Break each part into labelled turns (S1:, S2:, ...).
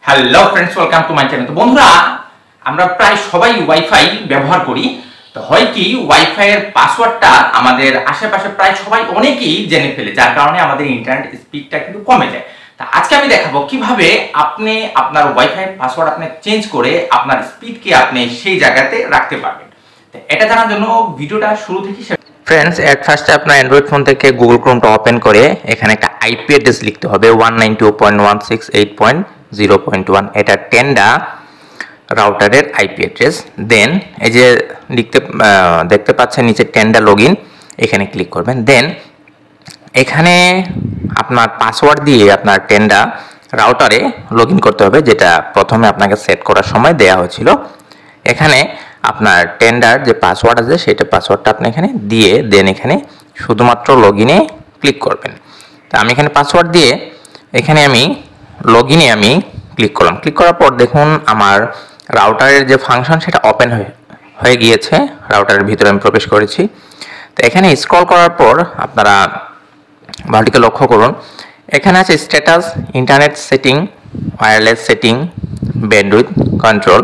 S1: Hello friends, welcome to my channel. তো বন্ধুরা, আমরা প্রায় সবাই ওয়াইফাই ব্যবহার করি। তো হয় কি, ওয়াইফাই এর পাসওয়ার্ডটা আমাদের আশেপাশে প্রায় সবাই অনেকেই জেনে ফেলে, যার কারণে আমাদের ইন্টারনেট স্পিডটা কিন্তু কমে যায়। তা আজকে আমি দেখাবো কিভাবে আপনি আপনার ওয়াইফাই পাসওয়ার্ড আপনি চেঞ্জ করে আপনার স্পিডকে আপনি সেই জায়গাতে রাখতে পারবেন। তো এটা জানার জন্য ভিডিওটা শুরু থেকে
S2: ফ্রেন্ডস, এট ফার্স্টে আপনার অ্যান্ড্রয়েড ফোন থেকে গুগল ক্রোমটা ওপেন করে এখানে একটা আইপি অ্যাড্রেস লিখতে হবে 192.168.0.1। এটা টেন্ডা রাউটারের আইপি অ্যাড্রেস। দেন এই যে দেখতে পাচ্ছেন নিচে টেন্ডা লগইন, এখানে ক্লিক করবেন। দেন এখানে আপনার পাসওয়ার্ড দিয়ে আপনার টেন্ডা রাউটারে লগইন করতে হবে, যেটা প্রথমে আপনাকে সেট করার সময় দেয়া হয়েছিল। এখানে আপনার টেন্ডার যে পাসওয়ার্ড আছে সেটা পাসওয়ার্ডটা আপনি এখানে দিয়ে দেন এখানে শুধুমাত্র লগইনে ক্লিক করবেন। তা আমি এখানে পাসওয়ার্ড দিয়ে এখানে আমি লগইনে আমি ক্লিক করলাম। ক্লিক করার পর দেখুন আমার রাউটারের যে ফাংশন সেটা ওপেন হয়ে গিয়েছে। রাউটারের ভিতরে আমি প্রবেশ করেছি। তো এখানে স্ক্রল করার পর আপনারা ভালটিকে লক্ষ্য করুন, এখানে আছে status, internet setting, wireless setting, bandwidth control.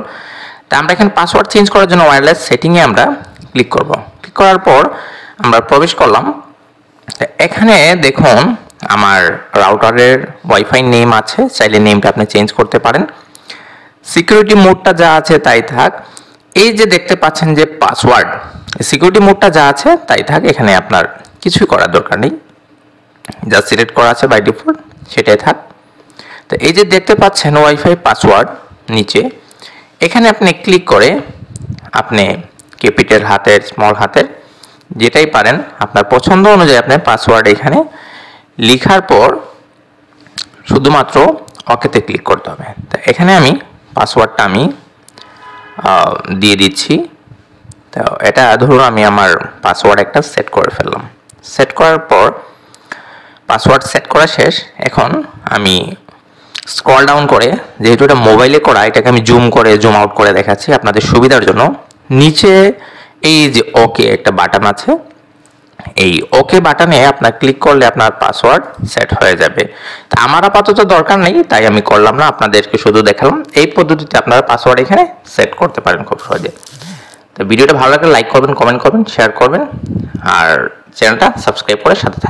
S2: তা আমরা এখানে পাসওয়ার্ড চেঞ্জ করার জন্য ওয়্যারলেস সেটিংয়ে আমরা ক্লিক করব। ক্লিক করার পর আমরা প্রবেশ করলাম। এখানে দেখুন আমার রাউটারের ওয়াইফাই নেম আছে, চাইলে নেমটা আপনি চেঞ্জ করতে পারেন। সিকিউরিটি মোডটা যা আছে তাই থাক। এই যে দেখতে পাচ্ছেন যে পাসওয়ার্ড, সিকিউরিটি মোডটা যা আছে তাই থাক, এখানে আপনার কিছুই করার দরকার নেই, যা সিলেক্ট করা আছে বাই ডিফল্ট সেটাই থাক। তো এই যে দেখতে পাচ্ছেন ওয়াইফাই পাসওয়ার্ড নিচে, এখানে আপনি ক্লিক করে আপনি ক্যাপিটাল হাতের, স্মল হাতের, যেটাই পারেন আপনার পছন্দ অনুযায়ী আপনার পাসওয়ার্ড এখানে লেখার পর শুধুমাত্র ওকেতে ক্লিক করতে হবে। তো এখানে আমি পাসওয়ার্ডটা আমি দিয়ে দিচ্ছি। তো এটা ধরুন আমি আমার পাসওয়ার্ড একটা সেট করে ফেললাম। সেট করার পর পাসওয়ার্ড সেট করা শেষ। এখন আমি স্ক্রল ডাউন করে, যেহেতু এটা মোবাইলে করা, এটাকে আমি জুম করে জুম আউট করে দেখাচ্ছি আপনাদের সুবিধার জন্য। নিচে এই যে ওকে একটা বাটন আছে, এই ওকে বাটনে আপনার ক্লিক করলে আপনার পাসওয়ার্ড সেট হয়ে যাবে। তা আমার আপাতত দরকার নেই, তাই আমি করলাম না, আপনাদেরকে শুধু দেখালাম। এই পদ্ধতিতে আপনারা পাসওয়ার্ড এখানে সেট করতে পারেন খুব সহজে। তো ভিডিওটা ভালো লাগলে লাইক করবেন, কমেন্ট করবেন, শেয়ার করবেন, আর চ্যানেলটা সাবস্ক্রাইব করে সাথে থাকবেন।